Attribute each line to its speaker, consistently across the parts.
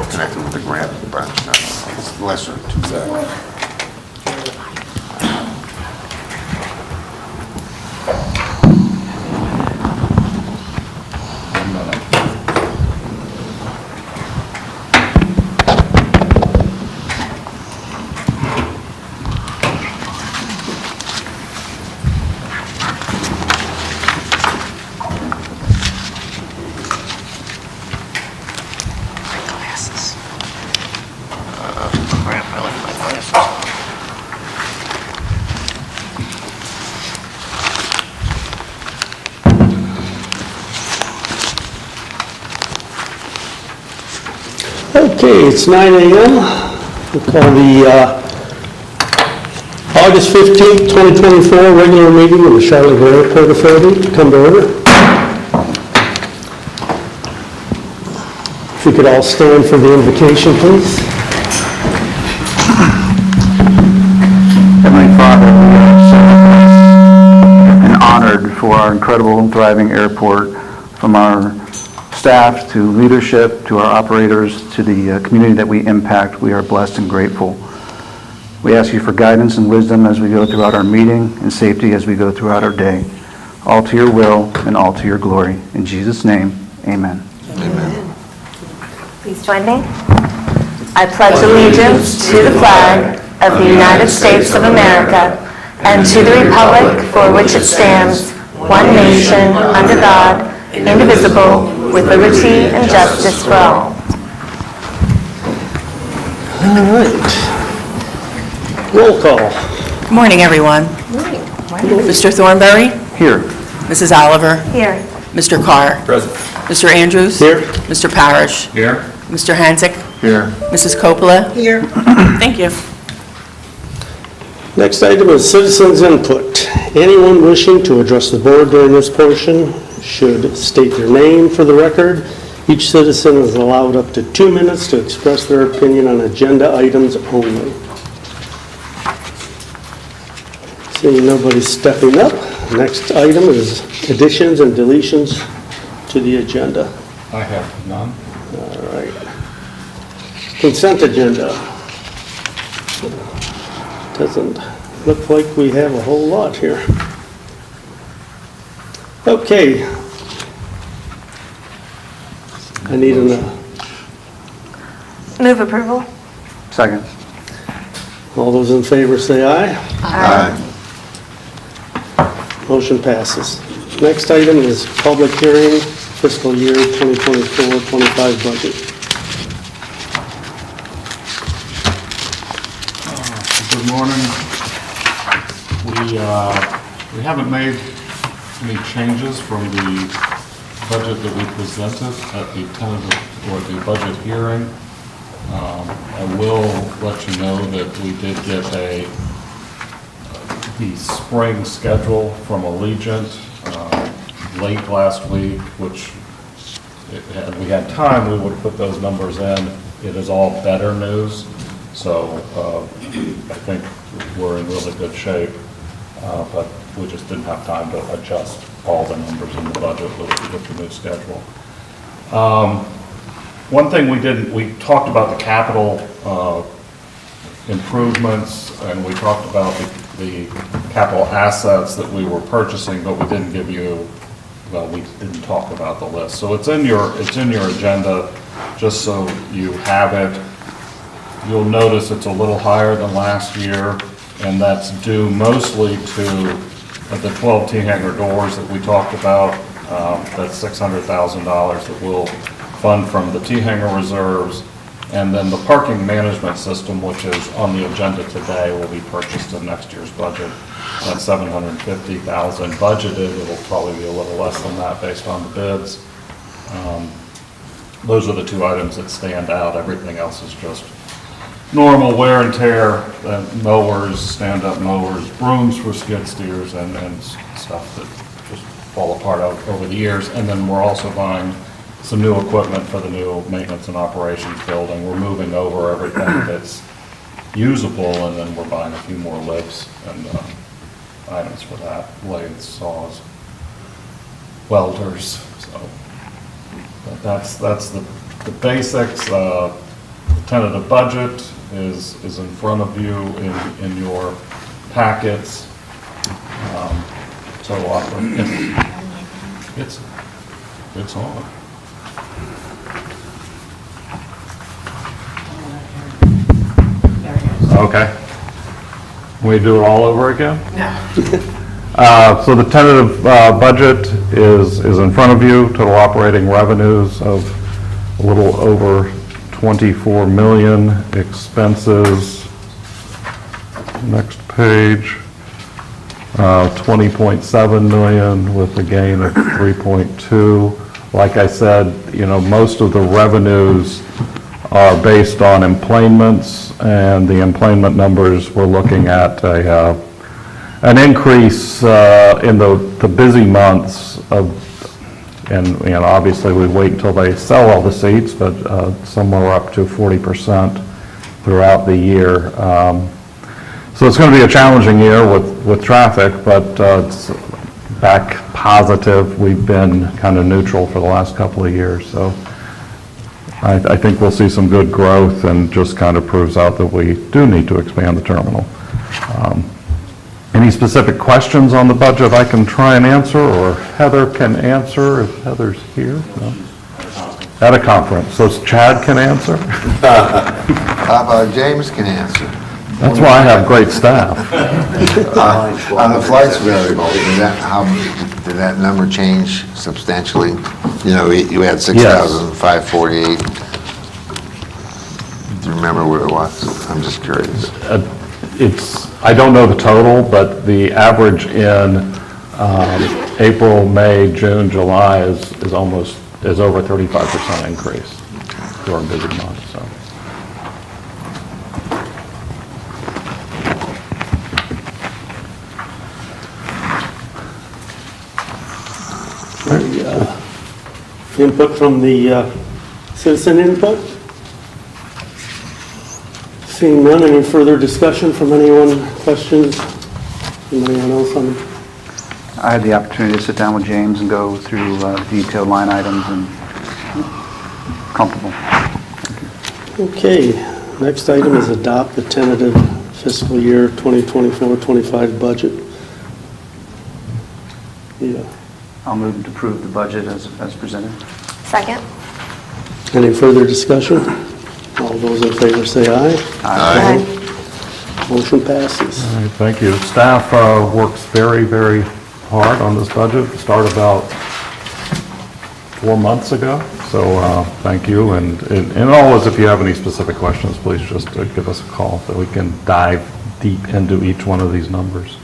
Speaker 1: Connected with the grant branch. It's lesser, exactly.
Speaker 2: Okay, it's 9 a.m. We'll call the August 15th, 2024 regular meeting of the Charlottesville Airport Authority to come to order. If we could all stand for the invocation, please.
Speaker 3: Heavenly Father, we are so blessed and honored for our incredible and thriving airport, from our staff to leadership to our operators to the community that we impact. We are blessed and grateful. We ask you for guidance and wisdom as we go throughout our meeting, and safety as we go throughout our day. All to your will and all to your glory. In Jesus' name, amen.
Speaker 1: Amen.
Speaker 4: Please join me. I pledge allegiance to the flag of the United States of America and to the republic for which it stands, one nation, under God, indivisible, with liberty and justice for all.
Speaker 2: All right. Roll call.
Speaker 5: Good morning, everyone. Mr. Thornberry?
Speaker 3: Here.
Speaker 5: Mrs. Oliver?
Speaker 4: Here.
Speaker 5: Mr. Carr?
Speaker 1: Present.
Speaker 5: Mr. Andrews?
Speaker 2: Here.
Speaker 5: Mr. Parrish?
Speaker 1: Here.
Speaker 5: Mr. Hansick?
Speaker 3: Here.
Speaker 5: Mrs. Coppola?
Speaker 4: Here.
Speaker 5: Thank you.
Speaker 2: Next item is citizens' input. Anyone wishing to address the board during this portion should state their name for the record. Each citizen is allowed up to 2 minutes to express their opinion on agenda items only. Seeing nobody stepping up, next item is additions and deletions to the agenda.
Speaker 6: I have none.
Speaker 2: All right. Consent agenda. Doesn't look like we have a whole lot here. Okay. I need
Speaker 4: Move approval.
Speaker 3: Second.
Speaker 2: all those in favor say aye.
Speaker 1: Aye.
Speaker 2: Motion passes. Next item is public hearing, fiscal year 2024-25 budget.
Speaker 6: Good morning. We haven't made any changes from the budget that we presented at the tentative or the budget hearing. I will let you know that we did get the spring schedule from Allegiant late last week, which had we had time, we would have put those numbers in. It is all better news, so I think we're in really good shape, but we just didn't have time to adjust all the numbers in the budget with the new schedule. One thing we talked about the capital improvements, and we talked about the capital assets that we were purchasing, but we didn't give you, well, we didn't talk about the list. So it's in your agenda, just so you have it. You'll notice it's a little higher than last year, and that's due mostly to the 12 T-hanger doors that we talked about. That's $600,000 that we'll fund from the T-hanger reserves. And then the parking management system, which is on the agenda today, will be purchased in next year's budget. That's $750,000 budgeted. It'll probably be a little less than that based on the bids. Those are the two items that stand out. Everything else is just normal wear and tear, mowers, stand-up mowers, brooms for skid steers, and stuff that just fall apart over the years. And then we're also buying some new equipment for the new maintenance and operations building. We're moving over everything that's usable, and then we're buying a few more lifts and items for that, lathes, saws. welders, so. But that's the basics. The tentative budget is in front of you in your packets. So it's on. Okay. We do it all over again? No. So the tentative budget is in front of you. Total operating revenues of a little over 24 million. Expenses, next page, 20.7 million with a gain of 3.2. Like I said, most of the revenues are based on emplanements, and the emplanement numbers, we're looking at an increase in the busy months and obviously we wait until they sell all the seats, but somewhere up to 40% throughout the year. So it's going to be a challenging year with traffic, but it's back positive. We've been kind of neutral for the last couple of years, so I think we'll see some good growth, and just kind of proves out that we do need to expand the terminal. Any specific questions on the budget I can try and answer, or Heather can answer if Heather's here? No? At a conference, so Chad can answer?
Speaker 1: How about James can answer?
Speaker 6: That's why I have great staff.
Speaker 1: On the flights variable, did that number change substantially? You had 6,548. Do you remember what it was? I'm just curious.
Speaker 6: I don't know the total, but the average in April, May, June, July is over 35% increase during busy months, so.
Speaker 2: Input from the citizen input? Seeing none, any further discussion from anyone, questions from anyone else on?
Speaker 3: I had the opportunity to sit down with James and go through detailed line items, and comfortable.
Speaker 2: Okay, next item is adopt the tentative fiscal year 2024-25 budget. Yeah.
Speaker 3: I'll move to approve the budget as presented.
Speaker 4: Second?
Speaker 2: Any further discussion? All those in favor say aye.
Speaker 4: Aye.
Speaker 2: Motion passes.
Speaker 6: All right, thank you. Staff works very, very hard on this budget. Started about 4 months ago, so thank you. And always, if you have any specific questions, please just give us a call so we can dive deep into each one of these numbers.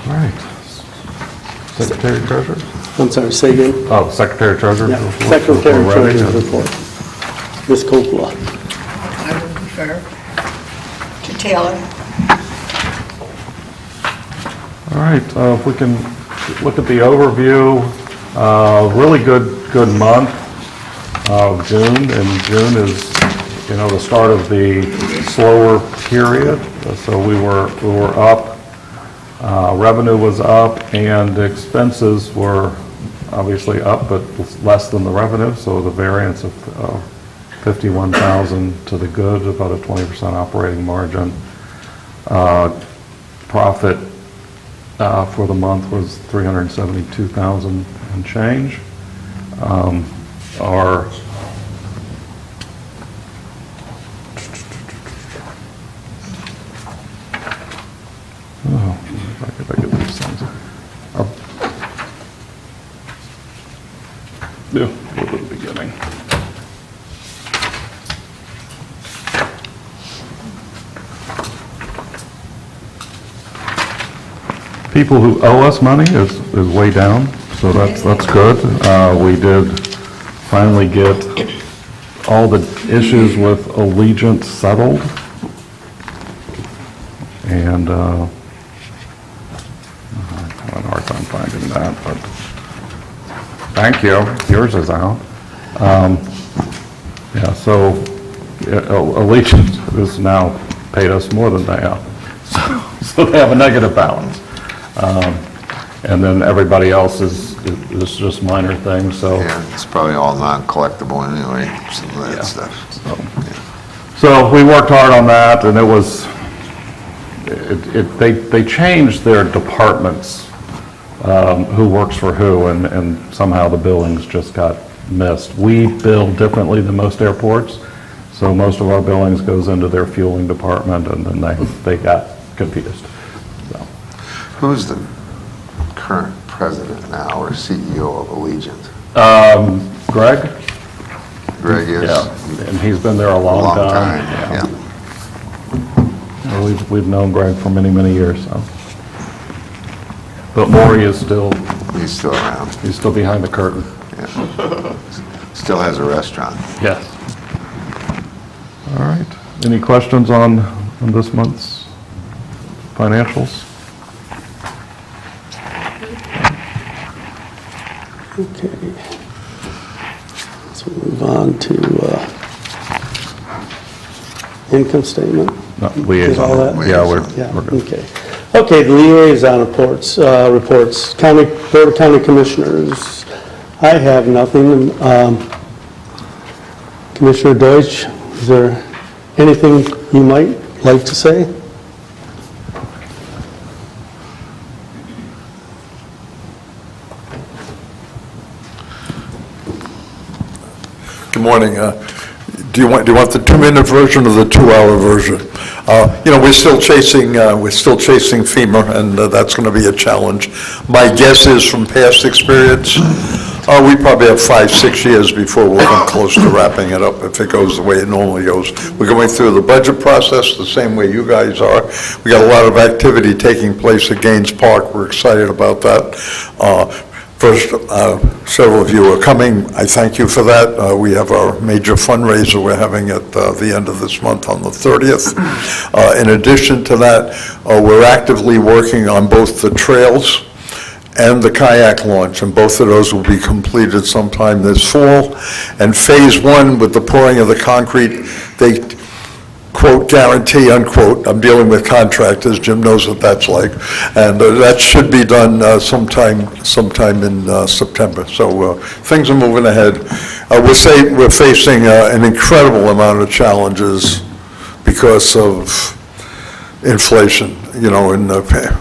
Speaker 6: All right. Secretary Treasurer?
Speaker 2: I'm sorry, say again?
Speaker 6: Oh, Secretary Treasurer?
Speaker 2: Yeah,
Speaker 6: Report.
Speaker 2: Secretary
Speaker 6: We're ready?
Speaker 2: Treasurer's report. Ms. Coppola.
Speaker 7: I would refer to Taylor.
Speaker 6: All right, if we can look at the overview, really good month of June, and June is, the start of the slower period. So we were up, revenue was up, and expenses were obviously up, but less than the revenue. So the variance of 51,000 to the good, about a 20% operating margin. Profit for the month was 372,000 and change. Our if I get these things. Yeah, we'll go to the beginning. People who owe us money is way down, so that's good. We did finally get all the issues with Allegiant settled, and I'm having a hard time finding that, but thank you. Yours is out. Yeah, so Allegiant has now paid us more than they owe, so they have a negative balance. And then everybody else is just minor things, so.
Speaker 1: Yeah, it's probably all non-collectible anyway, some of that
Speaker 6: Yeah.
Speaker 1: stuff.
Speaker 6: So we worked hard on that, and it was, they changed their departments, who works for who, and somehow the billings just got missed. We bill differently than most airports, so most of our billings goes into their fueling department, and then they got confused. So,
Speaker 1: Who's the current president now, or CEO of Allegiant?
Speaker 6: Greg?
Speaker 1: Greg is?
Speaker 6: Yeah, and he's been there a long time.
Speaker 1: Yeah.
Speaker 6: Well, we've known Greg for many, many years, so. But Maury is still,
Speaker 1: He's still around.
Speaker 6: he's still behind the curtain.
Speaker 1: Yeah. Still has a restaurant.
Speaker 6: Yes. All right. Any questions on this month's financials?
Speaker 2: Okay. So move on to income statement.
Speaker 6: No, liaison.
Speaker 2: Is all that?
Speaker 6: Yeah,
Speaker 2: Yeah,
Speaker 6: we're good.
Speaker 2: okay. Okay, the liaison reports, Board of County Commissioners. I have nothing. Commissioner Deutsch, is there anything you might like to say?
Speaker 8: Good morning. Do you want the 2-minute version or the 2-hour version? We're still chasing FEMA, and that's going to be a challenge. My guess is, from past experience, we probably have 5-6 years before we'll come close to wrapping it up if it goes the way it normally goes. We're going through the budget process the same way you guys are. We got a lot of activity taking place at Gaines Park. We're excited about that. First, several of you are coming. I thank you for that. We have our major fundraiser we're having at the end of this month on the 30th. In addition to that, we're actively working on both the trails and the kayak launch, and both of those will be completed sometime this fall. And phase 1, with the pouring of the concrete, they quote, guarantee, unquote, I'm dealing with contractors, Jim knows what that's like, and that should be done sometime in September. So things are moving ahead. We're facing an incredible amount of challenges because of inflation, and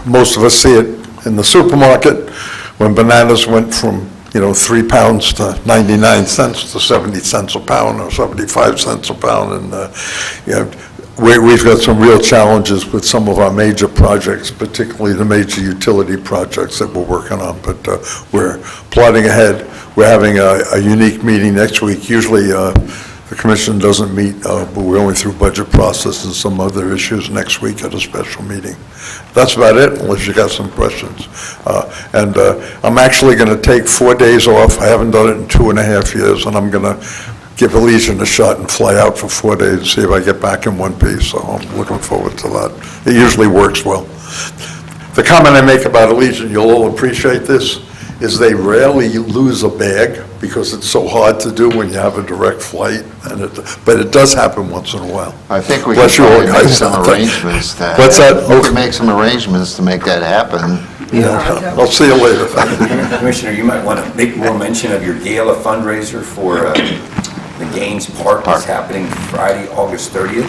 Speaker 8: most of us see it in the supermarket when bananas went from 3 pounds to 99 cents to 70 cents a pound or 75 cents a pound. And, we've got some real challenges with some of our major projects, particularly the major utility projects that we're working on. But we're plodding ahead. We're having a unique meeting next week. Usually the commission doesn't meet, but we're going through budget process and some other issues next week at a special meeting. That's about it, unless you got some questions. I'm actually going to take 4 days off. I haven't done it in 2.5 years, and I'm going to give Allegiant a shot and fly out for 4 days and see if I get back in one piece. So I'm looking forward to that. It usually works well. The comment I make about Allegiant, you'll all appreciate this, is they rarely lose a bag because it's so hard to do when you have a direct flight, but it does happen once in a while.
Speaker 1: I think we
Speaker 8: Bless
Speaker 1: can
Speaker 8: you all,
Speaker 1: probably make
Speaker 8: guys.
Speaker 1: some arrangements to.
Speaker 8: What's that?
Speaker 1: We can make some arrangements to make that happen.
Speaker 8: Yeah, I'll see you later.
Speaker 9: Commissioner, you might want to make more mention of your gala fundraiser for the Gaines Park that's happening Friday, August 30th.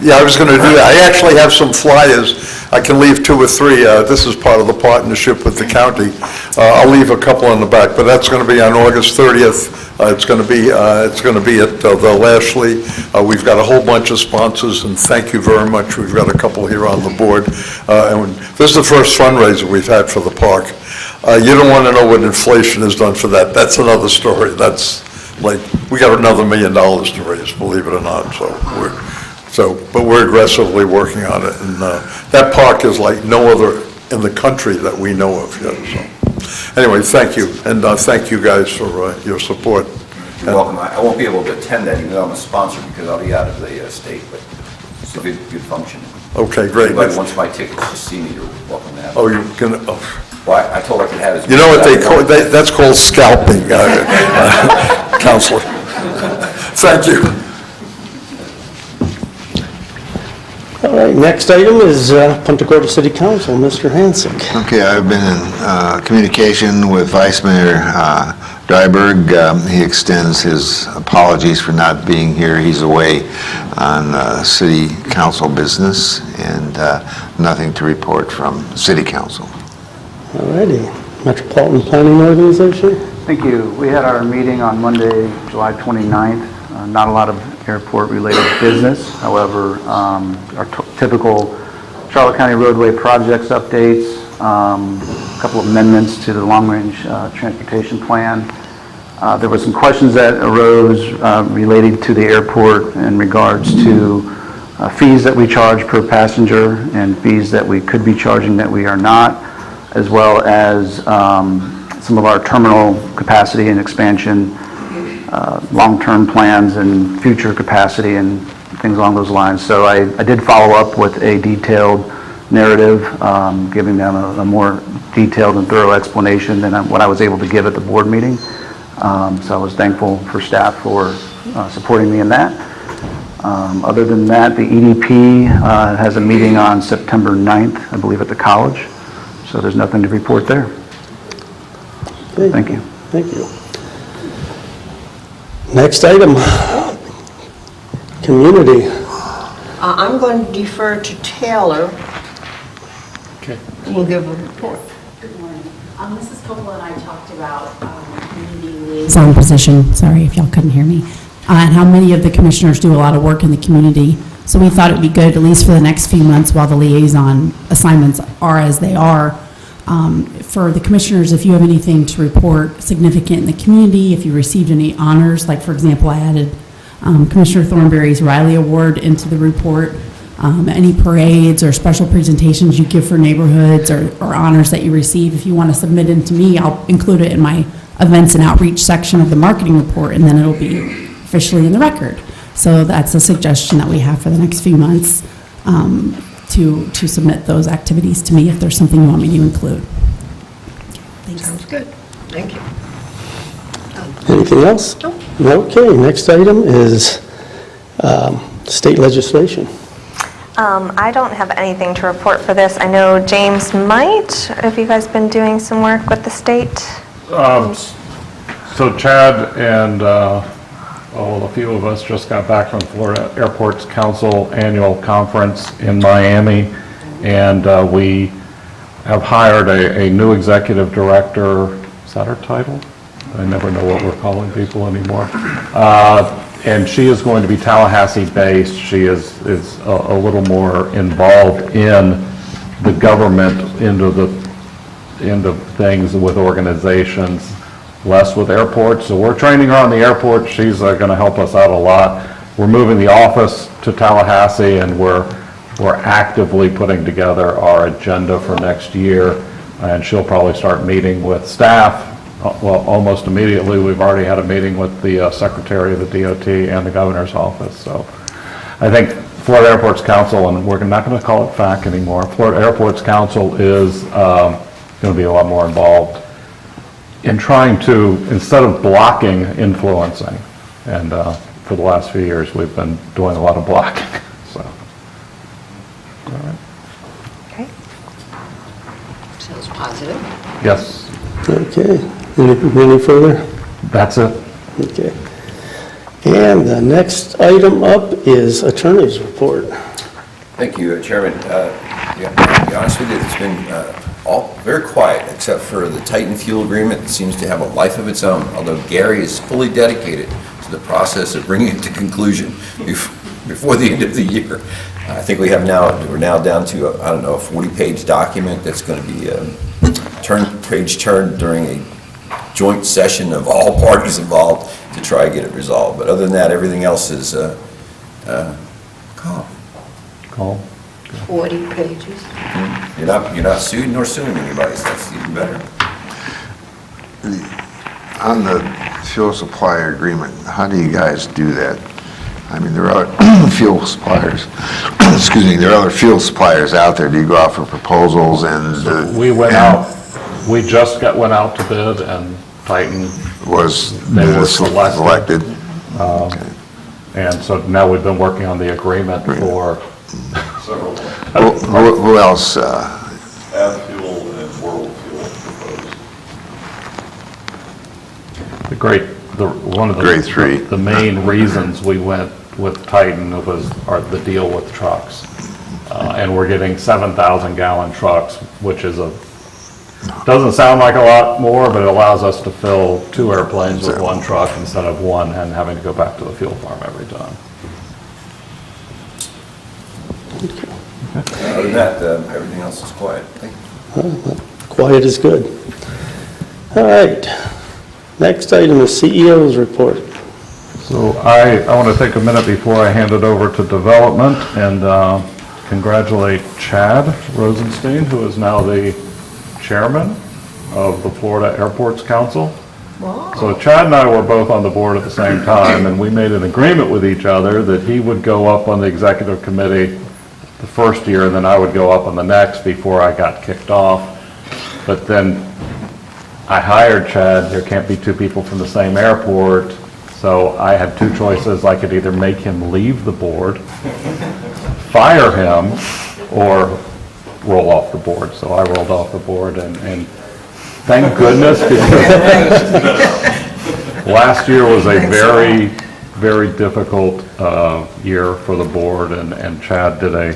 Speaker 8: Yeah, I was going to do that. I actually have some flyers. I can leave 2 or 3. This is part of the partnership with the county. I'll leave a couple on the back, but that's going to be on August 30th. It's going to be at the Lashley. We've got a whole bunch of sponsors, and thank you very much. We've got a couple here on the board. And this is the first fundraiser we've had for the park. You don't want to know what inflation has done for that. That's another story. That's like, we got another $1 million to raise, believe it or not. But we're aggressively working on it. And that park is like no other in the country that we know of yet. So anyway, thank you. And thank you guys for your support.
Speaker 9: You're welcome. I won't be able to attend that, even though I'm a sponsor, because I'll be out of the state, but it's a good function.
Speaker 8: Okay, great.
Speaker 9: If anybody wants my tickets to see me, you're welcome to have
Speaker 8: Oh,
Speaker 9: it.
Speaker 8: you're going to...
Speaker 9: Well, I told her I could have it.
Speaker 8: You know what they call, that's called scalping, Counselor. Thank you.
Speaker 2: All right, next item is Punta Gorda City Council, Mr. Hansick.
Speaker 1: Okay, I've been in communication with Vice Mayor Dryberg. He extends his apologies for not being here. He's away on city council business, and nothing to report from city council.
Speaker 2: All righty, Metropolitan Planning Organization.
Speaker 3: Thank you. We had our meeting on Monday, July 29th. Not a lot of airport-related business. However, our typical Charlotte County roadway projects updates, a couple of amendments to the long-range transportation plan. There were some questions that arose related to the airport in regards to fees that we charge per passenger and fees that we could be charging that we are not, as well as some of our terminal capacity and expansion, long-term plans and future capacity and things along those lines. So I did follow up with a detailed narrative, giving them a more detailed and thorough explanation than what I was able to give at the board meeting. So I was thankful for staff for supporting me in that. Other than that, the EDP has a meeting on September 9th, I believe, at the college. So there's nothing to report there.
Speaker 2: Okay.
Speaker 3: Thank you.
Speaker 2: Thank you. Next item, community.
Speaker 7: I'm going to defer to Taylor.
Speaker 2: Okay.
Speaker 7: We'll give a report.
Speaker 10: Good morning. Mrs. Coppola and I talked about community liaison position, sorry if y'all couldn't hear me, and how many of the commissioners do a lot of work in the community. So we thought it would be good, at least for the next few months while the liaison assignments are as they are, for the commissioners, if you have anything to report significant in the community, if you received any honors, like for example, I added Commissioner Thornberry's Riley Award into the report, any parades or special presentations you give for neighborhoods or honors that you receive, if you want to submit them to me, I'll include it in my events and outreach section of the marketing report, and then it'll be officially in the record. So that's a suggestion that we have for the next few months, to submit those activities to me if there's something you want me to include. Thanks.
Speaker 7: Sounds good. Thank you.
Speaker 2: Anything else?
Speaker 7: Nope.
Speaker 2: Okay, next item is state legislation.
Speaker 4: I don't have anything to report for this. I know James might. Have you guys been doing some work with the state?
Speaker 6: So Chad and a few of us just got back from Florida Airports Council annual conference in Miami, and we have hired a new executive director. Is that her title? I never know what we're calling people anymore. And she is going to be Tallahassee-based. She is a little more involved in the government, into things with organizations, less with airports. So we're training her on the airport. She's going to help us out a lot. We're moving the office to Tallahassee, and we're actively putting together our agenda for next year. And she'll probably start meeting with staff. Well, almost immediately. We've already had a meeting with the Secretary of the DOT and the Governor's office. So I think Florida Airports Council, and we're not going to call it FAC anymore, Florida Airports Council is going to be a lot more involved in trying to, instead of blocking, influencing. And for the last few years, we've been doing a lot of blocking. So, all right.
Speaker 4: Okay.
Speaker 7: Sounds positive.
Speaker 6: Yes,
Speaker 2: Okay, any further?
Speaker 6: that's it.
Speaker 2: Okay. And the next item up is attorney's report.
Speaker 9: Thank you, Chairman. To be honest with you, it's been all very quiet, except for the Titan fuel agreement that seems to have a life of its own, although Gary is fully dedicated to the process of bringing it to conclusion before the end of the year. I think we're now down to, a 40-page document that's going to be page turned during a joint session of all parties involved to try and get it resolved. But other than that, everything else is calm.
Speaker 6: Call.
Speaker 7: 40 pages.
Speaker 9: You're not sued nor suing anybody, so that's even better.
Speaker 1: On the fuel supplier agreement, how do you guys do that? I mean, there are other fuel suppliers, excuse me, there are other fuel suppliers out there. Do you go out for proposals and?
Speaker 6: We went out, we just went out to bid, and Titan they were selected.
Speaker 1: Okay.
Speaker 6: And so now we've been working on the agreement for Several.
Speaker 1: Who else?
Speaker 6: Fuel and World Fuel proposed. One of the.
Speaker 1: Great three.
Speaker 6: The main reasons we went with Titan was the deal with trucks. And we're getting 7,000 gallon trucks, which is doesn't sound like a lot more, but it allows us to fill 2 airplanes with 1 truck instead of 1 and having to go back to the fuel farm every time.
Speaker 9: Other than that, everything else is quiet. Thank you.
Speaker 2: Quiet is good. All right. Next item is CEO's report.
Speaker 6: So I want to take a minute before I hand it over to development and congratulate Chad Rosenstein, who is now the chairman of the Florida Airports Council.
Speaker 7: Wow.
Speaker 6: So Chad and I were both on the board at the same time, and we made an agreement with each other that he would go up on the executive committee the first year, and then I would go up on the next before I got kicked off. But then I hired Chad. There can't be 2 people from the same airport, so I had 2 choices. I could either make him leave the board, fire him, or roll off the board. So I rolled off the board, and thank goodness, because last year was a very, very difficult year for the board, and Chad did a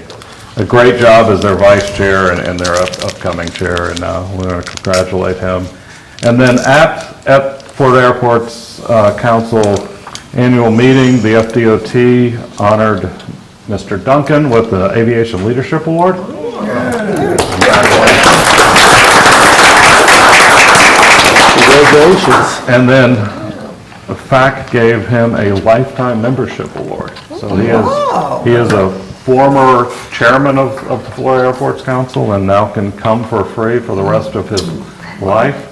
Speaker 6: great job as their vice chair and their upcoming chair, and we want to congratulate him. And then at Florida Airports Council annual meeting, the FDOT honored Mr. Duncan with the Aviation Leadership Award.
Speaker 2: Congratulations.
Speaker 6: And then FAC gave him a lifetime membership award. So he is a former chairman of the Florida Airports Council and now can come for free for the rest of his life.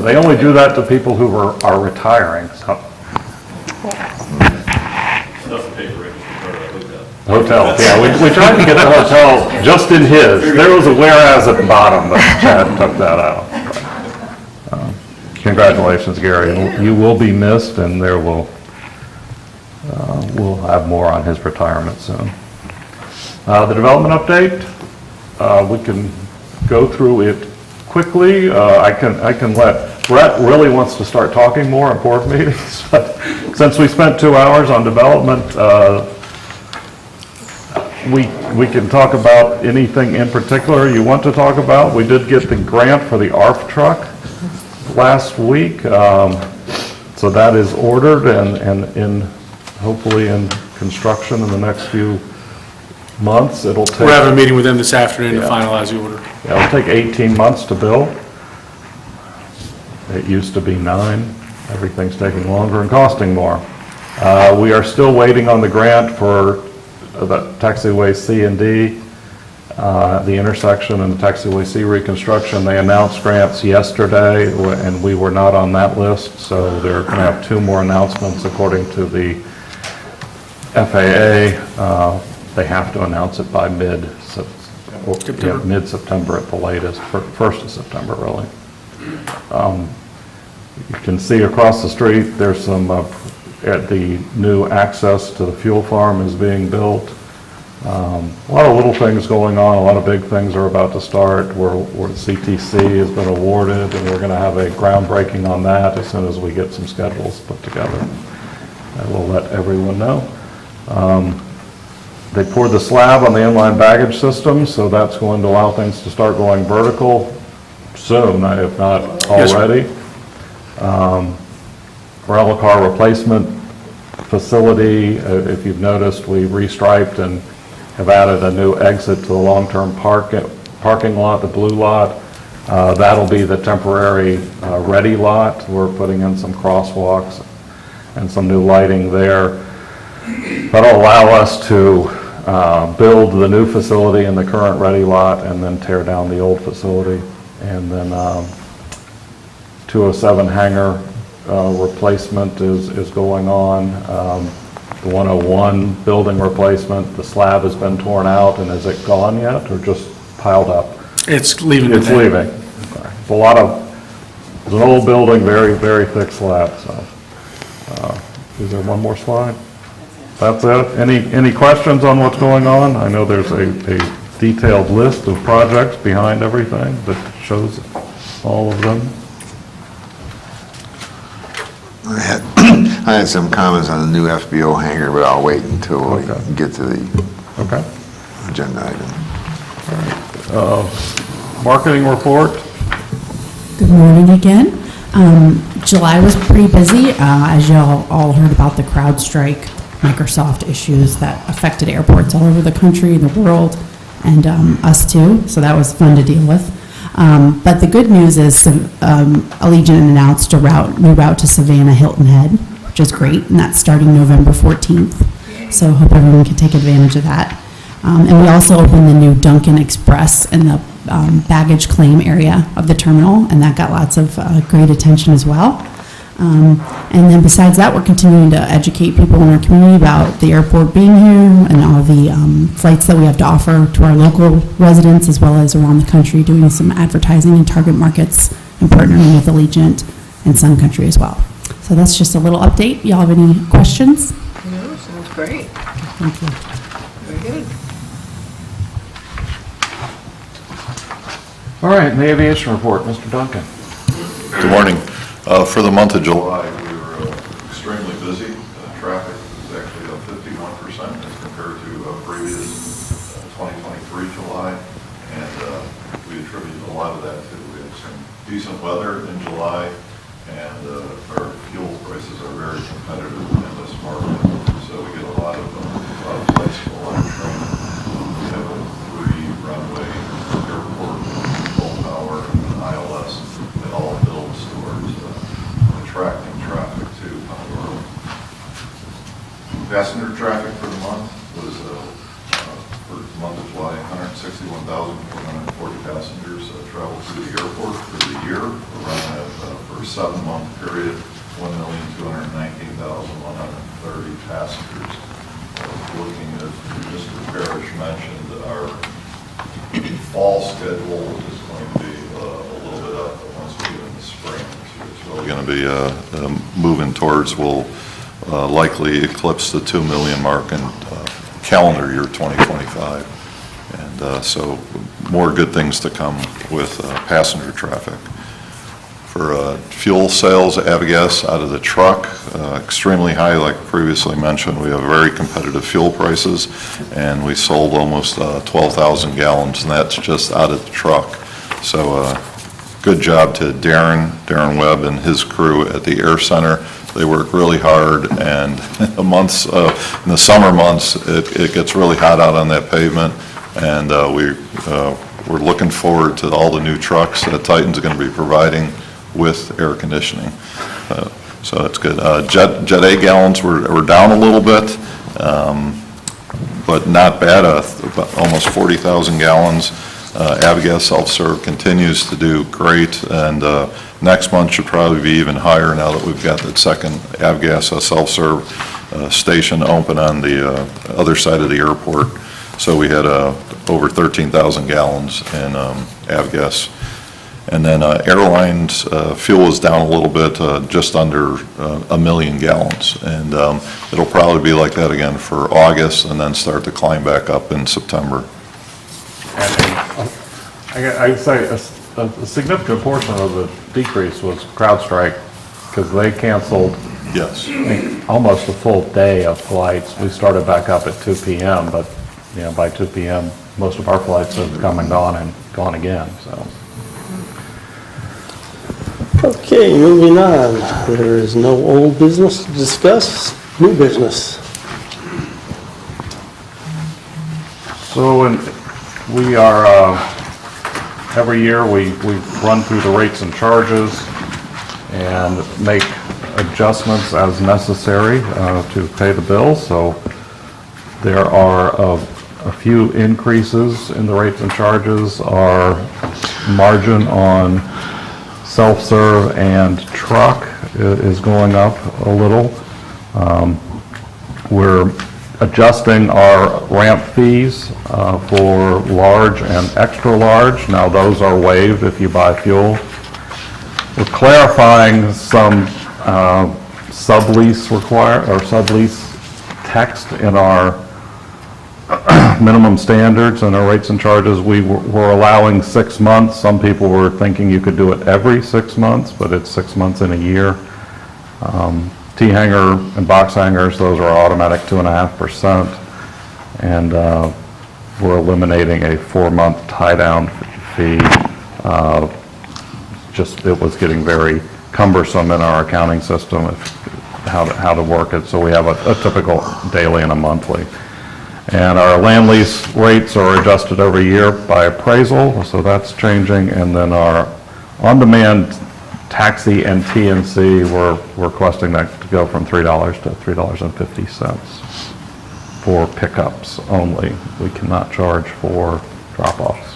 Speaker 6: They only do that to people who are retiring. So. Hotel, yeah, we tried to get the hotel just in his. There was a whereas at the bottom, but Chad took that out. Congratulations, Gary. You will be missed, and we'll have more on his retirement soon. The development update, we can go through it quickly. I can let Brett really wants to start talking more in board meetings, but since we spent 2 hours on development, we can talk about anything in particular you want to talk about. We did get the grant for the ARF truck last week, so that is ordered and hopefully in construction in the next few months. It'll take.
Speaker 11: We're having a meeting with them this afternoon to finalize the order.
Speaker 6: Yeah, it'll take 18 months to build. It used to be 9. Everything's taking longer and costing more. We are still waiting on the grant for the taxiway C and D, the intersection and the taxiway C reconstruction. They announced grants yesterday, and we were not on that list, so they're going to have 2 more announcements according to the FAA. They have to announce it by mid-September at the latest, 1st of September, really. You can see across the street, there's some, the new access to the fuel farm is being built. A lot of little things going on, a lot of big things are about to start, where CTC has been awarded, and we're going to have a groundbreaking on that as soon as we get some schedules put together. And we'll let everyone know. They poured the slab on the inline baggage system, so that's going to allow things to start going vertical soon, if not already. Rental car replacement facility, if you've noticed, we restriped and have added a new exit to the long-term parking lot, the blue lot. That'll be the temporary ready lot. We're putting in some crosswalks and some new lighting there. That'll allow us to build the new facility in the current ready lot and then tear down the old facility. And then 207 hangar replacement is going on. The 101 building replacement, the slab has been torn out, and is it gone yet or just piled up?
Speaker 11: It's leaving.
Speaker 6: It's leaving. Okay. It's it's an old building, very, very thick slab, so. Is there one more slide? That's it. Any questions on what's going on? I know there's a detailed list of projects behind everything that shows all of them.
Speaker 1: I had some comments on the new FBO hangar, but I'll wait until we
Speaker 6: Okay.
Speaker 1: get to the
Speaker 6: Okay.
Speaker 1: agenda item.
Speaker 6: Marketing report?
Speaker 10: Good morning again. July was pretty busy, as y'all all heard about the CrowdStrike Microsoft issues that affected airports all over the country, the world, and us too, so that was fun to deal with. But the good news is Allegiant announced a new route to Savannah Hilton Head, which is great, and that's starting November 14th. So hope everyone can take advantage of that. And we also opened the new Duncan Express in the baggage claim area of the terminal, and that got lots of great attention as well. And then besides that, we're continuing to educate people in our community about the airport being here and all the flights that we have to offer to our local residents as well as around the country, doing some advertising in target markets and partnering with Allegiant and Sun Country as well. So that's just a little update. Y'all have any questions?
Speaker 7: No, sounds great.
Speaker 10: Thank you.
Speaker 7: Very good.
Speaker 6: All right, and the aviation report, Mr. Duncan.
Speaker 12: Good morning. For the month of July, we were extremely busy. Traffic was actually up 51% as compared to previous 2023 July, and we attributed a lot of that to we had some decent weather in July, and our fuel prices are very competitive in this market, so we get a lot of flights from a lot of training. We have a 3-runway airport, full power, and ILS. It all builds towards attracting traffic to Honolulu. Passenger traffic for the month was, for the month of July, 161,440 passengers traveled through the airport for the year. We're running at, for a 7-month period, 1,219,130 passengers. Looking at, Mr. Parrish mentioned, our fall schedule is going to be a little bit up, but once we get in the spring, it's really going to be moving towards, we'll likely eclipse the 2 million mark in calendar year 2025. And so more good things to come with passenger traffic. For fuel sales, Avgas out of the truck, extremely high, like previously mentioned. We have very competitive fuel prices, and we sold almost 12,000 gallons, and that's just out of the truck. So good job to Darren Webb and his crew at the Air Center. They work really hard, and in the summer months, it gets really hot out on that pavement, and we're looking forward to all the new trucks that Titan's going to be providing with air conditioning. So that's good. Jet A gallons were down a little bit, but not bad, almost 40,000 gallons. Avgas self-serve continues to do great, and next month should probably be even higher now that we've got that second Avgas self-serve station open on the other side of the airport. So we had over 13,000 gallons in Avgas. And then airlines, fuel is down a little bit, just under 1 million gallons. And it'll probably be like that again for August and then start to climb back up in September.
Speaker 6: I'd say a significant portion of the decrease was CrowdStrike because they canceled
Speaker 12: Yes.
Speaker 6: almost a full day of flights. We started back up at 2 p.m., but by 2 p.m., most of our flights have come and gone again, so.
Speaker 2: Okay, moving on. There is no old business to discuss. New business.
Speaker 6: So we are, every year we run through the rates and charges and make adjustments as necessary to pay the bills. So there are a few increases in the rates and charges. Our margin on self-serve and truck is going up a little. We're adjusting our ramp fees for large and extra large. Now those are waived if you buy fuel. We're clarifying some sublease text in our minimum standards and our rates and charges, we were allowing 6 months. Some people were thinking you could do it every 6 months, but it's 6 months in a year. T-hanger and box hangers, those are automatic 2.5%. And we're eliminating a 4-month tie-down fee. Just, it was getting very cumbersome in our accounting system, how to work it. So we have a typical daily and a monthly. And our land lease rates are adjusted every year by appraisal, so that's changing. And then our on-demand taxi and TNC, we're requesting that to go from $3 to $3.50 for pickups only. We cannot charge for drop-offs.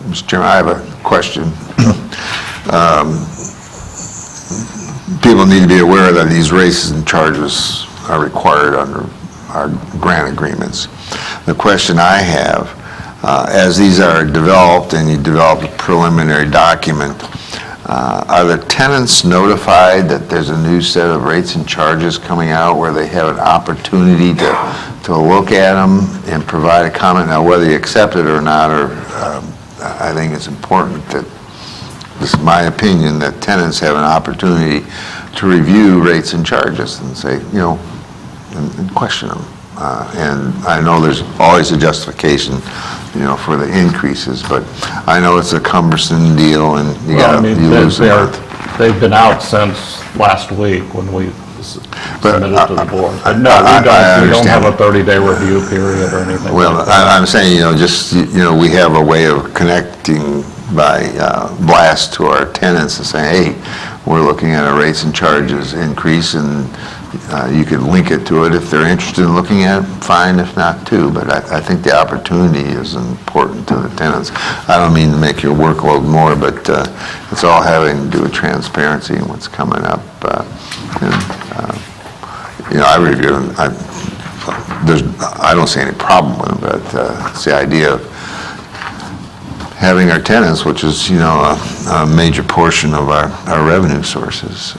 Speaker 1: Mr. Chairman, I have a question. People need to be aware that these rates and charges are required under our grant agreements. The question I have, as these are developed and you develop a preliminary document, are the tenants notified that there's a new set of rates and charges coming out where they have an opportunity to look at them and provide a comment? Now, whether you accept it or not, I think it's important that, this is my opinion, that tenants have an opportunity to review rates and charges and say, and question them. And I know there's always a justification, for the increases, but I know it's a cumbersome deal and you lose a month.
Speaker 6: They've been out since last week when we submitted to the board. No, we don't have a 30-day review period or anything.
Speaker 1: Well, I'm saying, we have a way of connecting by blast to our tenants and say, hey, we're looking at a rates and charges increase, and you could link it to it if they're interested in looking at it, fine, if not too, but I think the opportunity is important to the tenants. I don't mean to make your workload more, but it's all having to do with transparency and what's coming up. I review them. I don't see any problem with them, but it's the idea of having our tenants, which is, a major portion of our revenue sources.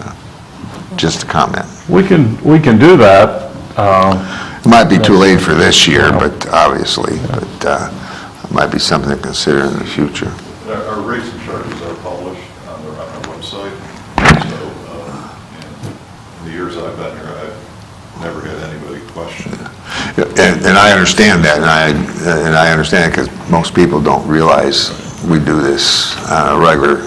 Speaker 1: Just a comment.
Speaker 6: We can do that.
Speaker 1: It might be too late for this year, but obviously, but it might be something to consider in the future.
Speaker 12: Our rates and charges are published on our website. So, in the years I've been here, I've never had anybody question it.
Speaker 1: And I understand that, and I understand it because most people don't realize we do this on a regular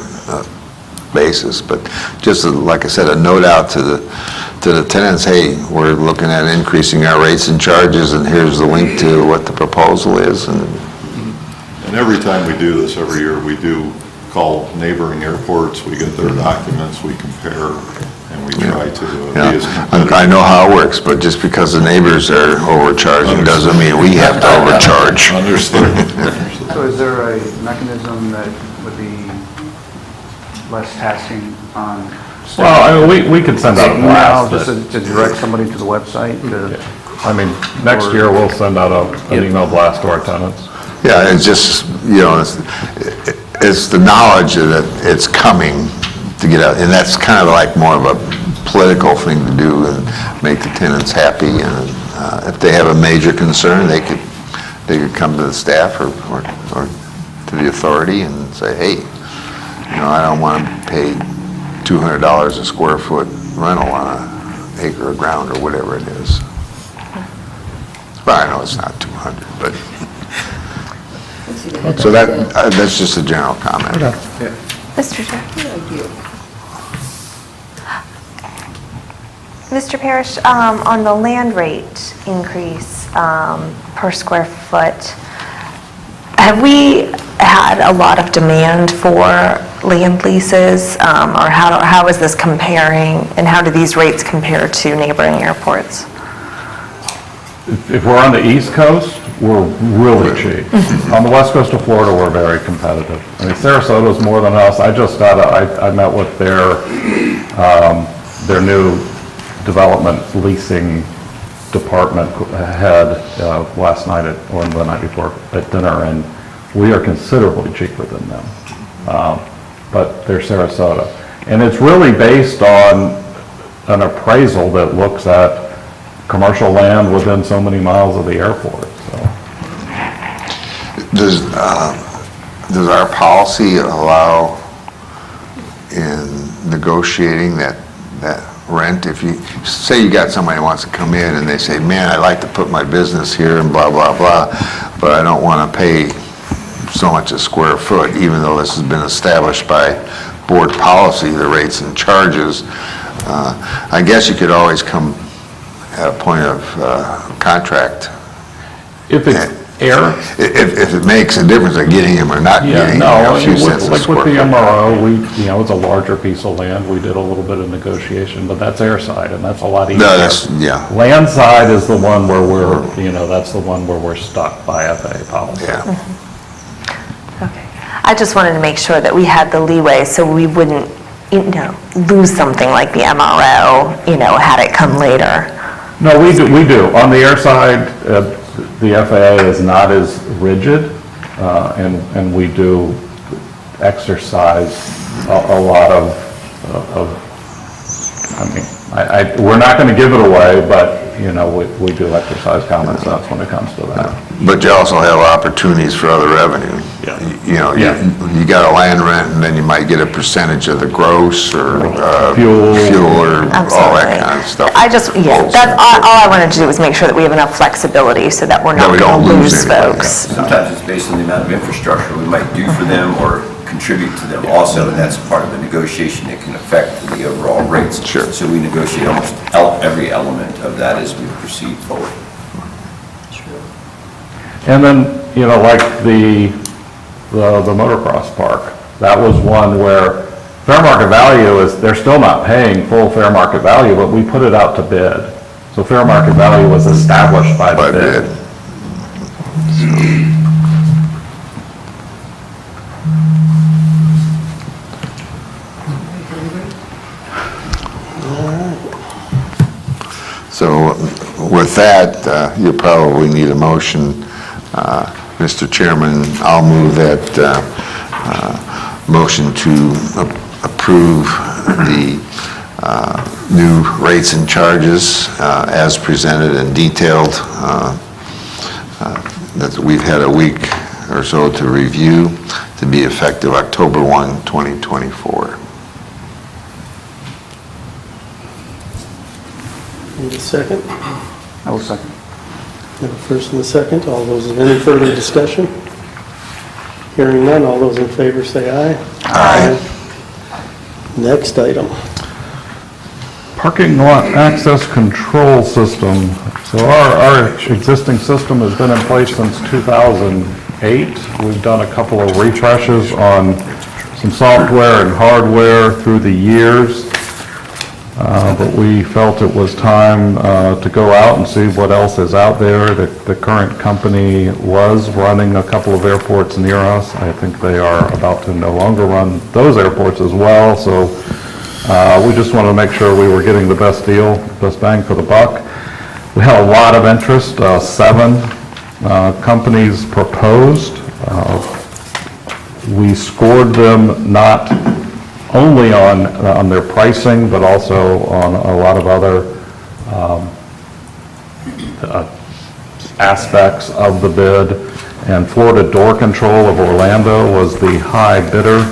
Speaker 1: basis. But just like I said, a note out to the tenants, hey, we're looking at increasing our rates and charges, and here's the link to what the proposal is. And
Speaker 12: every time we do this, every year, we do call neighboring airports, we get their documents, we compare, and we try to be as competitive.
Speaker 1: I know how it works, but just because the neighbors are overcharging doesn't mean we have to overcharge.
Speaker 12: Understood.
Speaker 3: So is there a mechanism that would be less taxing on staff?
Speaker 6: Well, we could send out a blast.
Speaker 3: Just to direct somebody to the website?
Speaker 6: Next year we'll send out an email blast to our tenants.
Speaker 1: Yeah, it's just, it's the knowledge that it's coming to get out, and that's kind of like more of a political thing to do and make the tenants happy. And if they have a major concern, they could come to the staff or to the authority and say, hey, I don't want to pay $200 a square foot rental on an acre of ground or whatever it is. Well, I know it's not 200, but so that's just a general comment.
Speaker 4: Mr. Chair. Mr. Parrish, on the land rate increase per square foot, have we had a lot of demand for land leases, or how is this comparing, and how do these rates compare to neighboring airports?
Speaker 6: If we're on the East Coast, we're really cheap. On the West Coast of Florida, we're very competitive. I mean, Sarasota's more than us. I met with their new development leasing department head last night or the night before at dinner, and we are considerably cheaper than them. But they're Sarasota. And it's really based on an appraisal that looks at commercial land within so many miles of the airport, so.
Speaker 1: Does our policy allow in negotiating that rent? If you, say you got somebody who wants to come in and they say, man, I'd like to put my business here and blah, blah, blah, but I don't want to pay so much a square foot, even though this has been established by board policy, the rates and charges. I guess you could always come at a point of contract.
Speaker 6: If it's air?
Speaker 1: If it makes a difference of getting him or not
Speaker 6: Yeah,
Speaker 1: getting him,
Speaker 6: no,
Speaker 1: a few cents a
Speaker 6: like
Speaker 1: square
Speaker 6: with the
Speaker 1: foot.
Speaker 6: MRO, it's a larger piece of land, we did a little bit of negotiation, but that's air side, and that's a lot easier.
Speaker 1: No, that's, yeah,
Speaker 6: Land side is the one where that's the one where we're stuck by FAA policy.
Speaker 1: yeah.
Speaker 4: Okay. I just wanted to make sure that we had the leeway so we wouldn't, lose something like the MRO, had it come later.
Speaker 6: No, we do. On the air side, the FAA is not as rigid, and we do exercise a lot of we're not going to give it away, but, we do exercise common sense when it comes to that.
Speaker 1: But you also have opportunities for other revenue.
Speaker 6: Yeah.
Speaker 1: You got a land rent, and then you might get a percentage of the gross, or
Speaker 6: Fuel.
Speaker 1: or all that
Speaker 4: Absolutely.
Speaker 1: kind of stuff.
Speaker 4: that's all I wanted to do was make sure that we have enough flexibility so that we're
Speaker 1: That
Speaker 4: not
Speaker 1: we
Speaker 4: going
Speaker 1: don't
Speaker 4: to
Speaker 1: lose
Speaker 4: lose
Speaker 1: anybody.
Speaker 4: folks.
Speaker 9: Sometimes it's based on the amount of infrastructure we might do for them or contribute to them also, and that's part of the negotiation that can affect the overall rates.
Speaker 1: Sure.
Speaker 9: So we negotiate almost every element of that as we proceed forward.
Speaker 6: And then, like the motocross park, that was one where fair market value they're still not paying full fair market value, but we put it out to bid. So fair market value was established by the bid.
Speaker 1: So with that, you'll probably need a motion. Mr. Chairman, I'll move that motion to approve the new rates and charges as presented and detailed, that we've had a week or so to review, to be effective October 1, 2024.
Speaker 2: Need a second?
Speaker 3: I will second.
Speaker 2: Have a first and a second. All those, any further discussion? Hearing none, all those in favor say aye.
Speaker 1: Aye.
Speaker 2: Next item.
Speaker 6: Parking lot access control system. So our existing system has been in place since 2008. We've done a couple of refreshes on some software and hardware through the years. But we felt it was time to go out and see what else is out there. The current company was running a couple of airports near us. I think they are about to no longer run those airports as well. So we just wanted to make sure we were getting the best deal, best bang for the buck. We had a lot of interest. 7 companies proposed. We scored them not only on their pricing, but also on a lot of other aspects of the bid. And Florida Door Control of Orlando was the high bidder,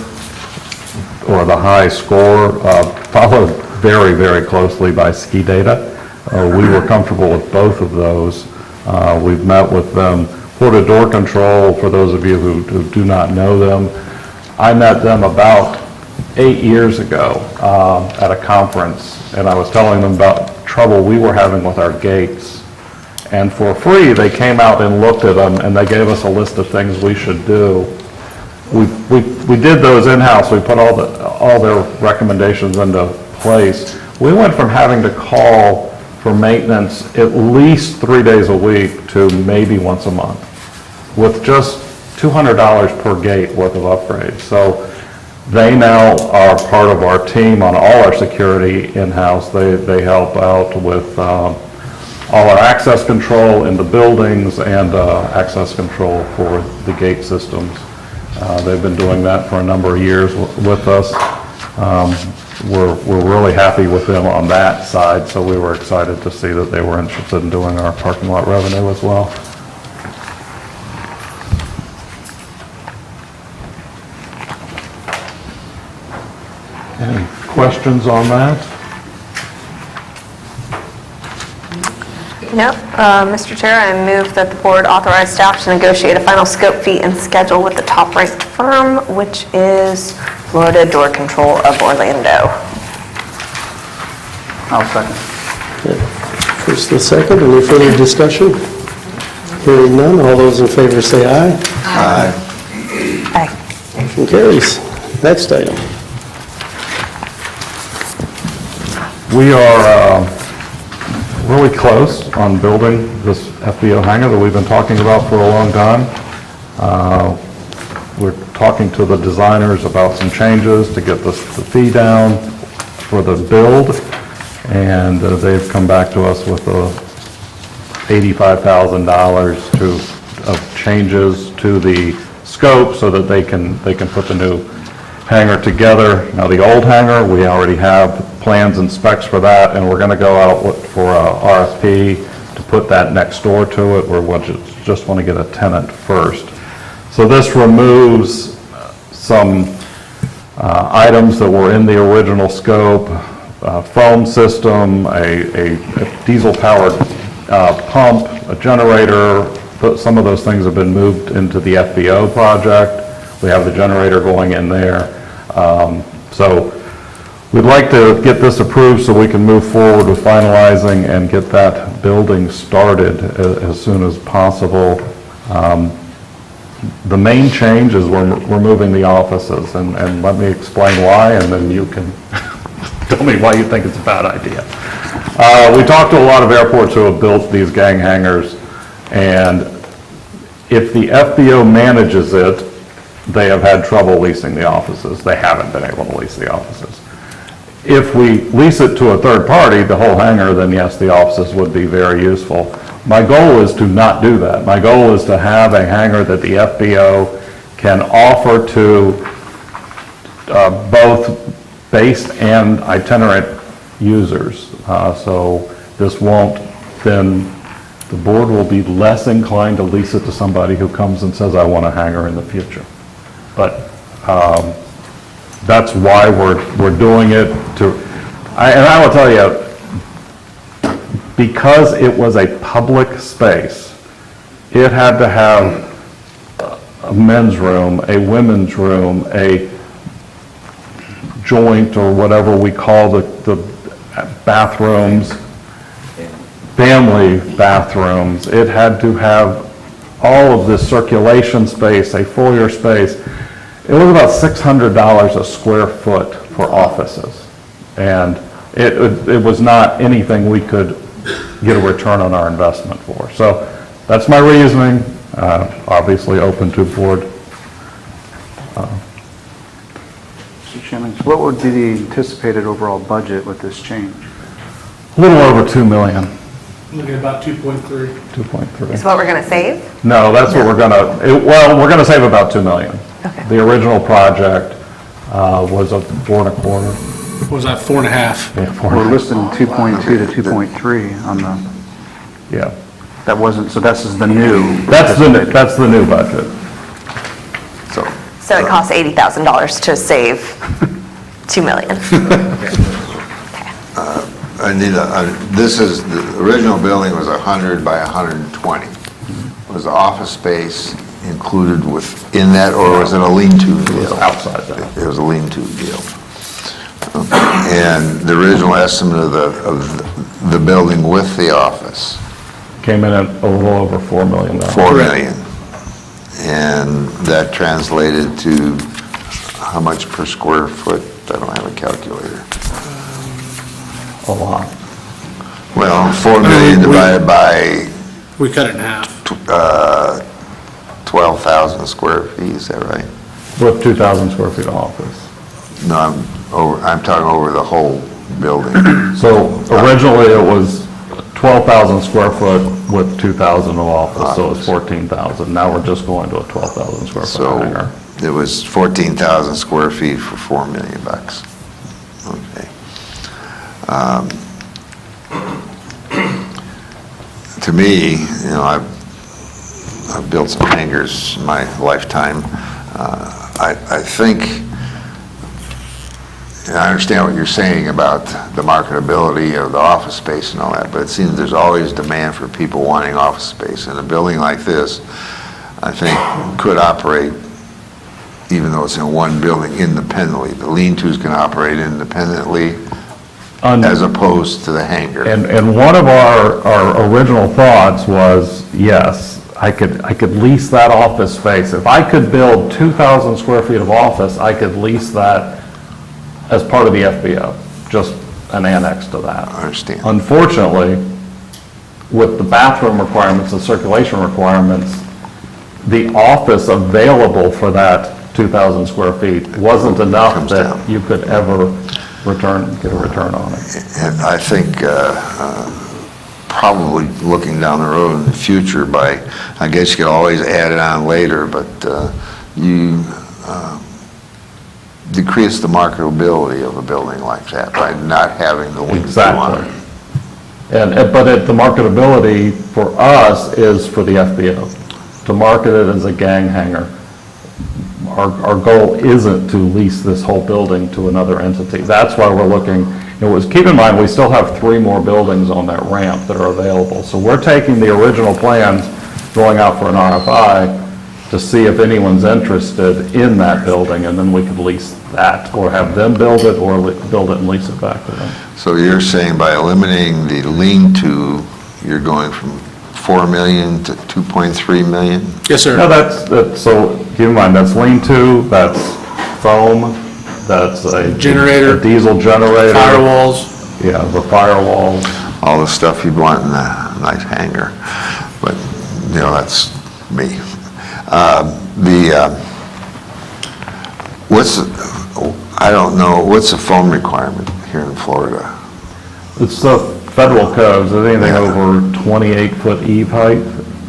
Speaker 6: or the high score, followed very, very closely by Ski Data. We were comfortable with both of those. We've met with them. Florida Door Control, for those of you who do not know them, I met them about 8 years ago at a conference, and I was telling them about trouble we were having with our gates. And for free, they came out and looked at them, and they gave us a list of things we should do. We did those in-house. We put all their recommendations into place. We went from having to call for maintenance at least 3 days a week to maybe once a month, with just $200 per gate worth of upgrades. So they now are part of our team on all our security in-house. They help out with all our access control in the buildings and access control for the gate systems. They've been doing that for a number of years with us.
Speaker 3: We're really happy with them on that side, so we were excited to see that they were interested in doing our parking lot revenue as well. Any questions on that?
Speaker 4: No. Mr. Chair, I move that the board authorize staff to negotiate a final scope fee and schedule with the top-ranked firm, which is Florida Door Control of Orlando.
Speaker 3: I'll second.
Speaker 2: First and second, any further discussion? Hearing none, all those in favor say aye.
Speaker 4: Aye.
Speaker 2: Motion carries. Next item.
Speaker 3: We are really close on building this FBO hangar that we've been talking about for a long time. We're talking to the designers about some changes to get the fee down for the build, and they've come back to us with $85,000 of changes to the scope so that they can put the new hangar together. Now, the old hangar, we already have plans and specs for that, and we're going to go out for a RFP to put that next door to it. We just want to get a tenant first. So this removes some items that were in the original scope, foam system, a diesel-powered pump, a generator. Some of those things have been moved into the FBO project. We have the generator going in there. So we'd like to get this approved so we can move forward with finalizing and get that building started as soon as possible. The main change is we're moving the offices, and let me explain why, and then you can tell me why you think it's a bad idea. We talked to a lot of airports who have built these gang hangars, and if the FBO manages it, they have had trouble leasing the offices. They haven't been able to lease the offices. If we lease it to a third party, the whole hangar, then yes, the offices would be very useful. My goal is to not do that. My goal is to have a hangar that the FBO can offer to both base and itinerant users. So this won't, then the board will be less inclined to lease it to somebody who comes and says, I want a hangar in the future. But that's why we're doing it and I will tell you, because it was a public space, it had to have a men's room, a women's room, a joint or whatever we call the bathrooms, family bathrooms. It had to have all of this circulation space, a foyer space. It was about $600 a square foot for offices. And it was not anything we could get a return on our investment for. So that's my reasoning, obviously open to board. Mr. Chairman, what would be the anticipated overall budget with this change? A little over $2 million.
Speaker 11: Looking at about 2.3.
Speaker 3: 2.3.
Speaker 4: Is what we're going to save?
Speaker 3: No, that's what we're we're going to save about $2 million.
Speaker 4: Okay.
Speaker 3: The original project was a 4.25.
Speaker 11: What was that, 4.5?
Speaker 3: Yeah,
Speaker 13: We're listing 2.2 to 2.3 on the,
Speaker 3: yeah.
Speaker 13: that wasn't, so this is the new.
Speaker 3: That's the new budget.
Speaker 4: So it costs $80,000 to save $2 million.
Speaker 1: The original building was 100 by 120. Was the office space included within that, or was it a lean-to deal?
Speaker 3: It was outside that.
Speaker 1: It was a lean-to deal. And the original estimate of the building with the office?
Speaker 3: Came in at a little over $4 million.
Speaker 1: $4 million. And that translated to how much per square foot? I don't have a calculator.
Speaker 3: A lot.
Speaker 1: Well, 4 million divided by
Speaker 11: We cut it in half.
Speaker 1: 12,000 square feet, is that right?
Speaker 3: With 2,000 square feet of office.
Speaker 1: No, I'm talking over the whole building.
Speaker 3: So originally it was 12,000 square foot with 2,000 of office, so it's 14,000. Now we're just going to a 12,000 square foot hangar.
Speaker 1: So it was 14,000 square feet for $4 million. Okay. To me, you know, I've built some hangars in my lifetime. I think, and I understand what you're saying about the marketability of the office space and all that, but it seems there's always demand for people wanting office space. And a building like this, I think, could operate, even though it's in one building, independently. The lean-tos can operate independently as opposed to the hangar.
Speaker 6: And one of our original thoughts was, yes, I could lease that office space. If I could build 2,000 square feet of office, I could lease that as part of the FBO, just an annex to that.
Speaker 1: I understand.
Speaker 6: Unfortunately, with the bathroom requirements and circulation requirements, the office available for that 2,000 square feet wasn't enough
Speaker 1: Comes
Speaker 6: that
Speaker 1: down.
Speaker 6: you could ever get a return on it.
Speaker 1: And I think probably looking down the road in the future I guess you could always add it on later, but you decrease the marketability of a building like that by not having the lean-to on it.
Speaker 6: But the marketability for us is for the FBO, to market it as a gang hanger. Our goal isn't to lease this whole building to another entity. That's why we're looking, keep in mind, we still have 3 more buildings on that ramp that are available. So we're taking the original plans, going out for an RFI to see if anyone's interested in that building, and then we could lease that, or have them build it, or build it and lease it back to them.
Speaker 1: So you're saying by eliminating the lean-to, you're going from 4 million to 2.3 million?
Speaker 11: Yes, sir.
Speaker 6: No, that's, so keep in mind, that's lean-to, that's foam, that's a
Speaker 11: Generator.
Speaker 6: a diesel generator.
Speaker 11: Firewalls.
Speaker 6: Yeah, the firewalls.
Speaker 1: All the stuff you'd want in a nice hangar, but, that's me. I don't know, what's the foam requirement here in Florida?
Speaker 6: It's the federal codes, anything over 28-foot eave height,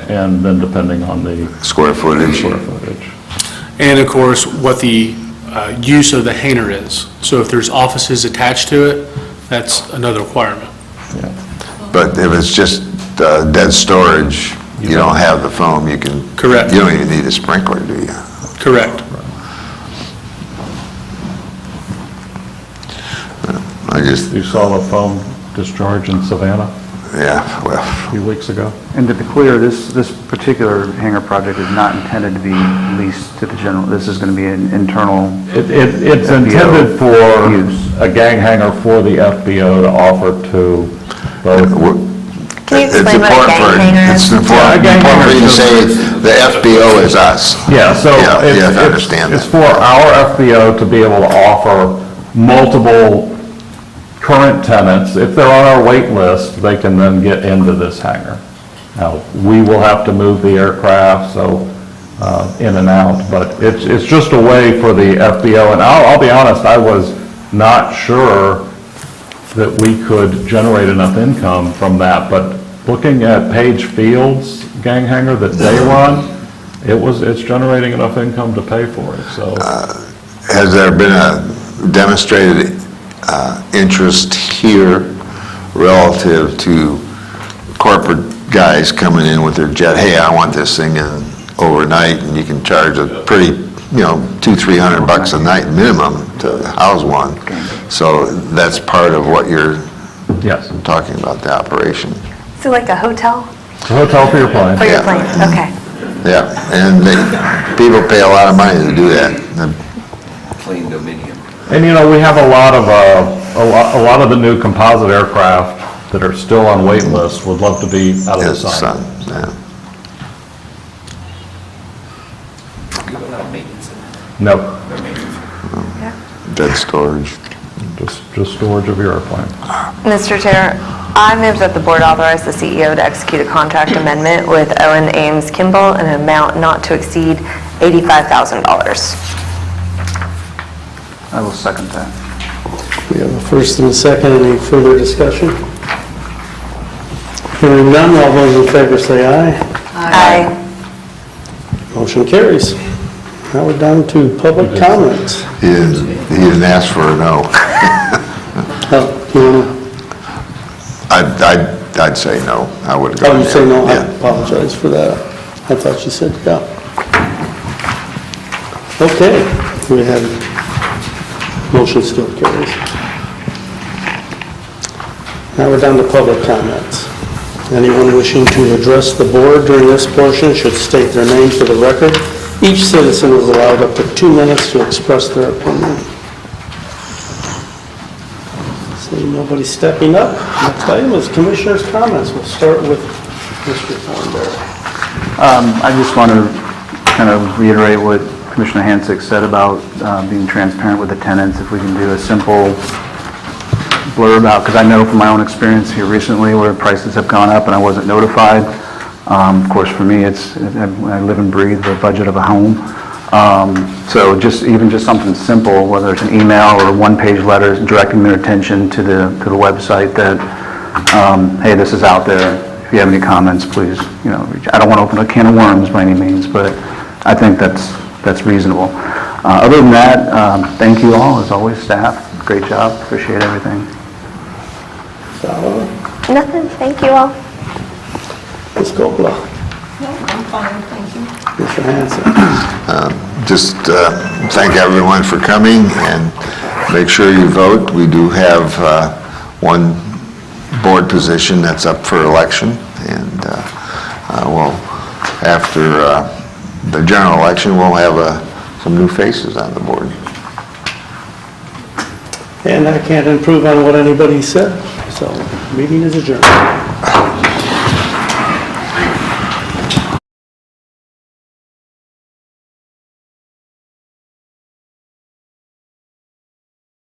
Speaker 6: and then depending on the
Speaker 1: Square footage?
Speaker 6: square footage.
Speaker 11: And of course, what the use of the hangar is. So if there's offices attached to it, that's another requirement.
Speaker 6: Yeah.
Speaker 1: But if it's just dead storage, you don't have the foam, you can...
Speaker 11: Correct.
Speaker 1: You don't even need a sprinkler, do you?
Speaker 11: Correct.
Speaker 1: I just,
Speaker 6: You saw the foam discharge in Savannah
Speaker 1: yeah, well,
Speaker 6: a few weeks ago?
Speaker 13: And to be clear, this particular hangar project is not intended to be leased to the general, this is going to be an internal.
Speaker 6: It's
Speaker 13: FBO
Speaker 6: intended for
Speaker 13: use.
Speaker 6: a gang hanger for the FBO to offer to both.
Speaker 4: Can you
Speaker 1: it's
Speaker 4: explain what a
Speaker 1: important
Speaker 4: gang
Speaker 1: for,
Speaker 4: hanger
Speaker 1: it's
Speaker 4: is?
Speaker 1: important
Speaker 6: Yeah, a gang
Speaker 1: for you to
Speaker 6: hanger
Speaker 1: say
Speaker 6: is-
Speaker 1: the FBO is us.
Speaker 6: Yeah, so
Speaker 1: Yeah, you have to
Speaker 6: it's
Speaker 1: understand
Speaker 6: it's
Speaker 1: that.
Speaker 6: for our FBO to be able to offer multiple current tenants. If they're on our wait list, they can then get into this hangar. Now, we will have to move the aircraft, so in and out, but it's just a way for the FBO, and I'll be honest, I was not sure that we could generate enough income from that, but looking at Page Field's gang hanger that they run, it's generating enough income to pay for it, so.
Speaker 1: Has there been a demonstrated interest here relative to corporate guys coming in with their jet? Hey, I want this thing in overnight, and you can charge a pretty, $200-300 a night minimum to house one. So that's part of what you're
Speaker 6: Yes.
Speaker 1: talking about, the operation.
Speaker 4: So like a hotel
Speaker 6: It's a hotel for your plane.
Speaker 4: for your
Speaker 1: Yeah.
Speaker 4: plane? Okay.
Speaker 1: Yeah, and people pay a lot of money to do that.
Speaker 9: Plain dominium.
Speaker 6: And we have a lot of the new composite aircraft that are still on wait lists would love to be out of the
Speaker 1: It's the
Speaker 6: sun.
Speaker 1: sun, yeah.
Speaker 9: You have a lot of maintenance in it.
Speaker 6: Nope,
Speaker 9: No maintenance.
Speaker 1: Dead storage.
Speaker 6: just storage of your airplane.
Speaker 4: Mr. Chair, I move that the board authorize the CEO to execute a contract amendment with Owen Ames Kimball in an amount not to exceed $85,000.
Speaker 13: I will second that.
Speaker 2: We have a first and a second. Any further discussion? Hearing none, all those in favor say aye.
Speaker 4: Aye.
Speaker 2: Motion carries. Now we're down to public comments.
Speaker 1: He didn't ask for a no.
Speaker 2: You wanna-
Speaker 1: I'd say no. I would go
Speaker 2: Oh, you
Speaker 1: there.
Speaker 2: say no, I
Speaker 1: Yeah.
Speaker 2: apologize for that. I thought you said yeah. Okay, we have, motion still carries. Now we're down to public comments. Anyone wishing to address the board during this portion should state their name for the record. Each citizen is allowed up to 2 minutes to express their opinion. See nobody stepping up. Next item is commissioners' comments. We'll start with Mr. Thornberry.
Speaker 13: I just want to kind of reiterate what Commissioner Hansick said about being transparent with the tenants. If we can do a simple blurb out, because I know from my own experience here recently where prices have gone up and I wasn't notified. Of course, for me, I live and breathe the budget of a home. So even just something simple, whether it's an email or a one-page letter directing their attention to the website that, hey, this is out there. If you have any comments, please, reach. I don't want to open a can of worms by any means, but I think that's reasonable. Other than that, thank you all, as always, staff. Great job. Appreciate everything.
Speaker 4: Nothing, thank you all.
Speaker 2: Ms. Coppola.
Speaker 7: No, I'm fine, thank you.
Speaker 2: Mr. Hanson.
Speaker 1: Just thank everyone for coming, and make sure you vote. We do have one board position that's up for election, and after the general election, we'll have some new faces on the board.
Speaker 2: And I can't improve on what anybody said, so meeting is adjourned.